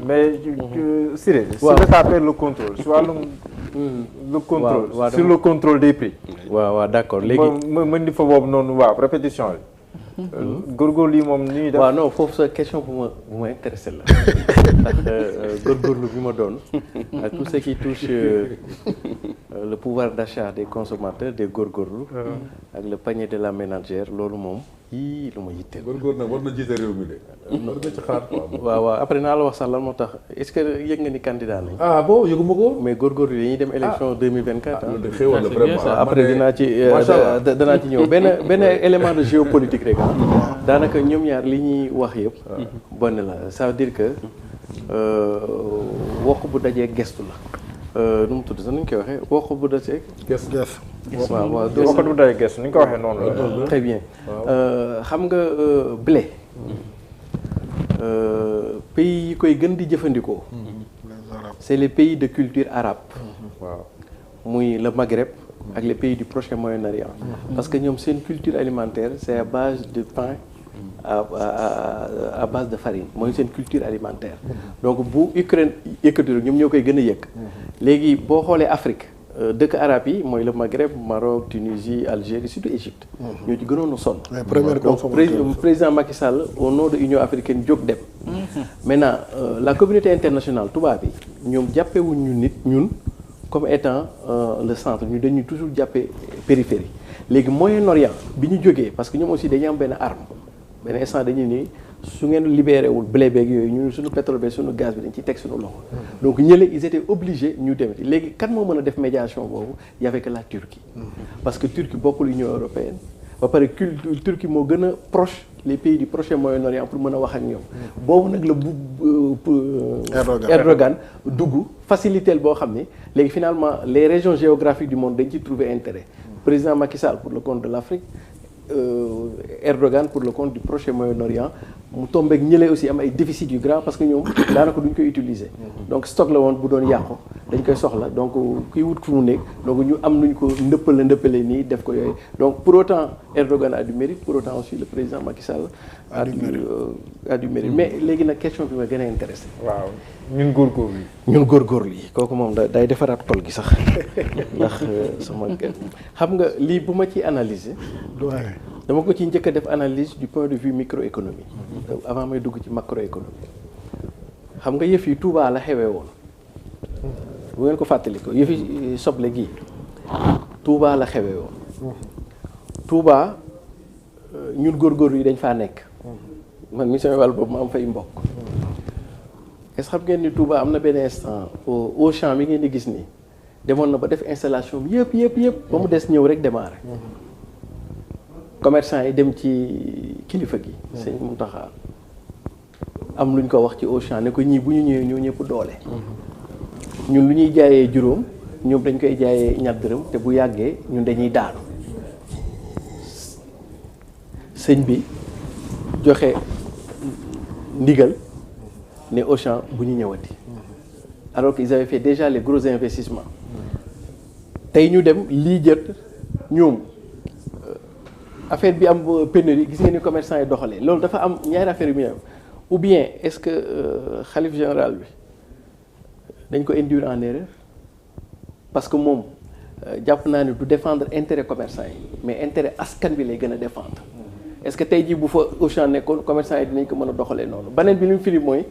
mais Siré. waaw si l'État perd le contrôle si wàllum. le contrôle sur le contrôle des prix. waaw d'accord léegi ma di fa boobu noonu waaw répétition bi. góorgóorlu yi moom ni ñuy def. waaw non foofu sa question bu ma intéressé la ndax góorgóorlu bi ma doon tout ce qui touche le pouvoir d'achat des consommateurs des góorgóorlu ak le panier de la ménagère loolu moom yii lu ma yitteel. góorgóorlu nag war na jiite réew mi de. war na ci xalaat quoi. waaw après naa la wax sax lan moo tax est-ce que yëg nga ni candidat nañ. ah bon yëguma ko. mais góorgóorlu yi dañuy dem élection 2024. loolu de xéwal la vraiment. après dinaa ci ñëw benn élément de géopolitique rek daanaka ñoom ñaar li ñuy wax yëpp. bon la ça veut dire que wokk bu dajee gestu la. nu mu tudd sax nu ñu koy waxee wokk bu dajee. gestu waaw waaw wokk bu dajee gestu ni ñu ko waxee noonu la. très bien xam nga blé. pays yi koy gën di jëfandikoo. c'est les pays de culture arabe. waaw muy le Maghreb. ak les pays du Proche-Moyen-Orient. parce que ñoom seen culture alimentaire c'est à base de pain à base de farine mooy seen culture alimentaire. donc bu Ukraine yëkkati ñoom ñoo koy gën a yëkk. léegi boo xoolee Afrique dëkk arabe yi mooy le Maghreb Maroc Tunisie Algérie surtout Égypte. ñoo ci gënoon a sonn. donc président Macky Sall au nom de Union africaine jóg dem. maintenant la communauté internationale tubaab bi ñoom jàppewuñ ñu nit ñun. comme étant le centre ñu dañuy toujours jàppee périphérie léegi Moyen-Orient bi ñu jógee parce que ñoom aussi dañuy am benn arme benn instant dañuy nii su ngeen libéré wul blé beeg yooyu ñun suñu pétrole beeg suñu gaz bi dañ ciy teg suñu loxo. donc ñële ils étaient obligés ñu dem léegi kan moo mën a def médiation boobu y avait que la Turquie. parce que Turquie bokkul Union européenne ba pare Turquie moo gën a proche les pays du Proche-Moyen-Orient pour mën a wax ak ñoom. boobu nag la Erdogan dugg faciliter boo xam ni léegi finalement les régions géographiques du monde dañ ci trouver intérêt. président Macky Sall pour le compte de l'Afrique Erdogan pour le compte du Proche-Moyen-Orient mu tombeek ñële aussi am ay déficits yu grand parce que ñoom daanaka duñ koy utiliser. donc stock la woon bu doon yàqu dañ koy soxla donc kuy wut fu mu nekk donc ñu am nuñ ko ndëppale nii def ko yooyu donc pour autant Erdogan a du mérite pour autant aussi le président Macky Sall a du mérite mais léegi nag question bi ma gën a intéressé. waaw ñun góorgóorlu yi. kooku moom day defaraat xol gi sax ndax sama xam nga lii bu ma ci analyser. dama ko ci njëkk a def analyse du point de vue microéconomie. avant may dugg ci macroéconomie. xam nga yëf yi Touba la xewee woon. bu ngeen ko fàttali ko yëf yi soble gi Touba la xewee woon. Touba ñun góorgóorlu yi dañ faa nekk. man mi sama wàll boobu ma am fay mbokk. est-ce que xam ngeen ni Touba am na benn instant au champ mi ngeen di gis nii demoon na ba def installation bi yëpp ba mu des ñëw rek démarrer. commerçant yi dem ci kilifa gi. sëñ Mountakha am luñ ko wax ci Auchan ne ko ñii bu ñu ñëwee ñoo ñëpp doole. ñun lu ñuy jaayee juróom ñoom dañ koy jaayee ñaar dërëm te bu yàggee ñun dañuy daanu. sëñ bi joxe ndigal ne Auchan bu ñu ñëwati. alors qu'ils avaient fait déjà les gros investissements. tey ñu dem lii jët ñoom. affaire bi am pénurie gis nga ni commerçant yi doxalee loolu dafa am ñaari affaire yu muy am ou bien est-ce que xalif général bi dañ ko induire en erreur parce que moom jàpp naa ne du défendre intérêt commerçant yi mais intérêt askan bi lay gën a défendre est-ce que tey jii bu fa Auchan nekkoon commerçant yi dinañ ko mën a doxalee noonu beneen bi li mu firi mooy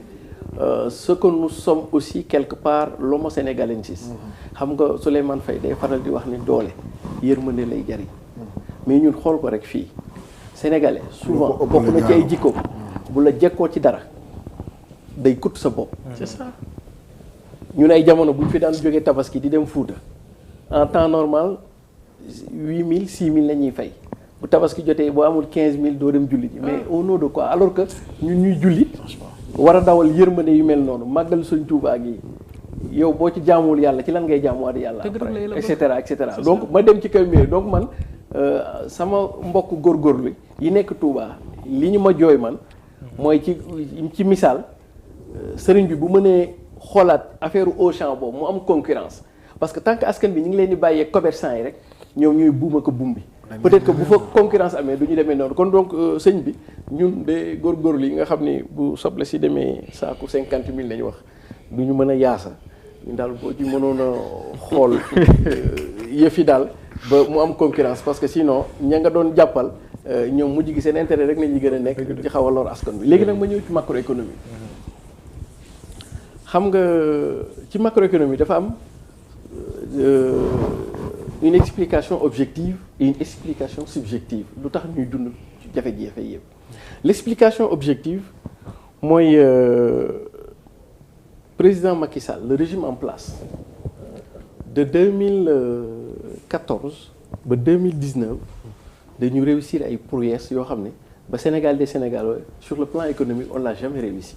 ce que nous sommes aussi quelque part l'homo sénégalensis xam nga Souleymane Faye day faral di wax ni doole yërmande lay jariñ mais ñun xool ko rek fii sénégalais souvent bokk na ci ay jikko bu la jekkoo ci dara day kut sa bopp. c'est ça ñun ay jamono bu ñu fi daan jógee tabaski di dem Fuuta en temps normal 8000 6000 la ñuy fay bu tabaski jotee boo amul 15000 doo dem julli ji mais au nom de quoi alors que ñun ñuy julli war a dawal yërmande yu mel noonu màggal Sëñ Tuubaa gi yow boo ci jaamuwul yàlla ci lan ngay jaamuwaat yàlla après et cetera donc ma dem ci kër mi donc man sama mbokk góorgóorlu yi nekk Touba li ñu ma jooy man mooy ci misaal sëriñ bi bu mënee xoolaat affaire Auchan boobu mu am concurrence parce que tant que askan bi ñu ngi leen di bàyyee commerçant yi rek ñoom ñooy buuma ko bum bi peut-être que bu fa concurrence amee du ñu demee noonu kon donc sëñ bi ñun de góorgóorlu yi nga xam ni bu soble si demee saaku 50 000 lañu wax du ñu mën a yaasa ñun daal boo ci mënoon a xool yëf yi daal ba mu am concurrence parce que sinon ña nga doon jàppal ñoom mujj gi seen intérêt rek nañuy gën a nekk ci xaw a lor askan bi léegi nag ma ñëw ci macroéconomie xam nga ci macroéconomie dafa am une explication objective et une explication subjective lu tax ñuy dund jafe-jafe yëpp l'explication objective mooy président Macky Sall le régime en place de 2014 ba 2019 dañu réussir ay prouesses yoo xam ne ba Sénégal des Sénégalais sur le plan économique on l'a jamais réussi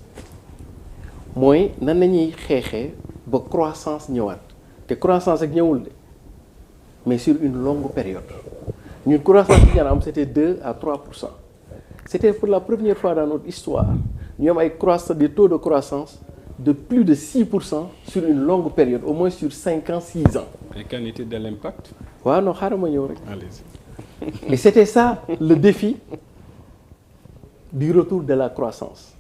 mooy nan nañuy xeexee ba croissance ñëwaat te croissance ak ñëwul de mais sur une longue période ñun croissance bi ñu am c'était 2 à 3%. C'était pour la première fois dans notre histoire ñu am ay des taux de croissance de plus de 6% sur une longue période au moins sur 5 ans 6 ans. Et quelle était de l'impact? waaw non xaaral ma ñëw rek. Allez-y. Et c'était ça le défi du retour de la croissance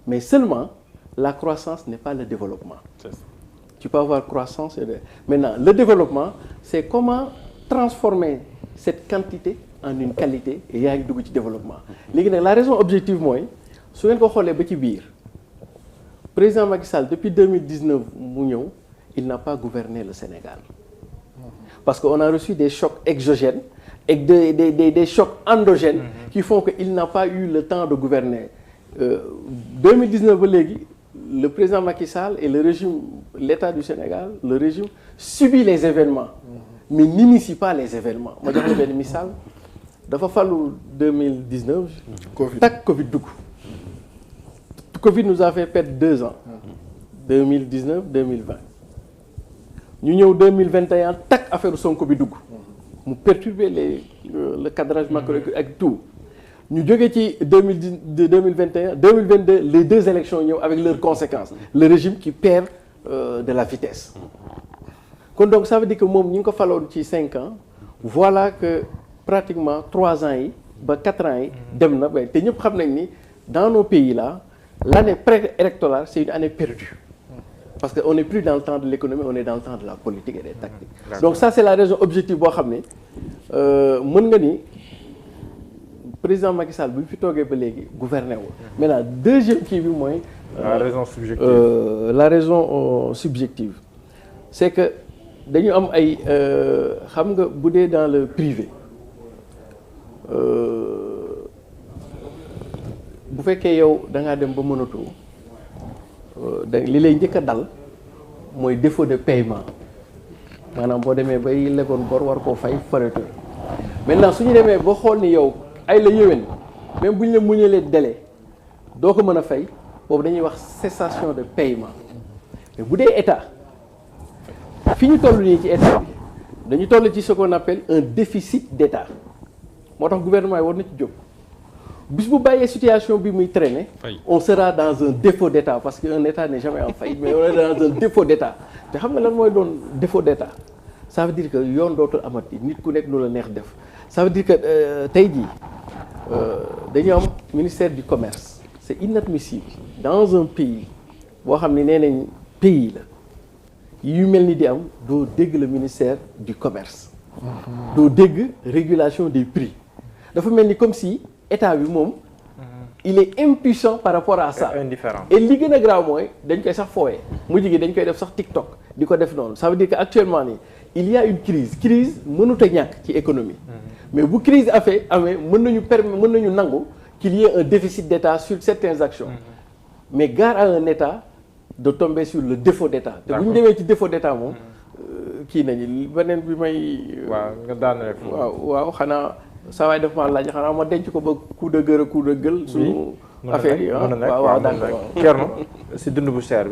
mais seulement la croissance n'est pas le développement. C'est ça. Tu peux avoir croissance et maintenant le développement c'est comment transformer cette quantité en une qualité et yaa ngi dugg ci développement léegi nag la raison objective mooy su ngeen ko xoolee ba ci biir président Macky Sall depuis 2019 mu ñëw il n'a pas gouverné le Sénégal parce que on a reçu des chocs exogènes et des chocs endogènes qui font que il n'a pas eu le temps de gouverner 2019 ba léegi le président Macky Sall et le régime l'État du Sénégal le régime subit les événements mais n'initie pas les événements ma jox la benn misaal dafa fallu 2019 Covid dugg Covid nous a fait perdre 2 ans 2019 2020 ñu ñëw 2021 tak affaire Sonko bi dugg mu perturber le cadrage macroéconomique ak tout ñu jógee ci 2021 2022 les 2 élections ñëw avec leurs conséquences le régime qui perd de la vitesse kon donc ça veut dire que moom ñu ngi ko faloon ci 5 ans voilà que pratiquement 3 ans yi ba 4 ans yi dem na ba te ñëpp xam nañ ni dans nos pays là l'année pré-électorale c'est une année perdue parce que on n'est plus dans le temps de l'économie on est dans le temps de la politique et des tactiques donc ça c'est la raison objective boo xam ne mën nga ni président Macky Sall bu fi toogee ba léegi gouverner wu maintenant deuxième kii bi mooy la raison subjective la raison subjective c'est que dañu am ay xam nga bu dee dans le privé bu fekkee yow da ngaa dem ba mënatoo li lay njëkk a dal mooy défaut de paiement maanaam boo demee bay leboon bor war koo fay faretur maintenant su ñu demee ba xool ni yow ay la yéwén même bu ñu la muñalee délai doo ko mën a fay boobu dañuy wax cessation de paiement mais bu dee état fi ñu toll nii ci état bi dañu toll ci ce qu'on appelle un déficit d'état moo tax gouvernement yi war na ci jóg bis bu bàyyee situation bi muy traîner on sera dans un défaut d'état parce que un état n'est jamais en faillite mais on est dans un défaut d'état te xam nga lan mooy doon défaut d'état ça veut dire que yoon dootul amati nit ku nekk lu la neex def ça veut dire que tey jii dañu am ministère du commerce c'est inadmissible dans un pays boo xam ne nee nañ pays la yu mel ni di am doo dégg le ministère du commerce doo dégg régulation des prix dafa mel ni comme si état bi moom il est impuissant par rapport à ça indifférent et li gën a grave mooy dañ koy sax fooyee mujj gi dañ koy def sax TikTok di ko def noonu ça veut dire que actuellement nii il y a une crise mënut a ñàkk ci économie mais bu crise amee mën nañu nangu qu'il y ait un déficit d'état sur certaines actions mais gare à un état de tomber sur le défaut d'état te bu ñu demee ci défaut d'état moom kii nañu beneen bi may waaw nga daan rek waaw xanaa saa waay def ma laaj xanaa ma denc ko ba coup de gueule suñu affaire yi waaw d'accord Thierno si dund bu cher bi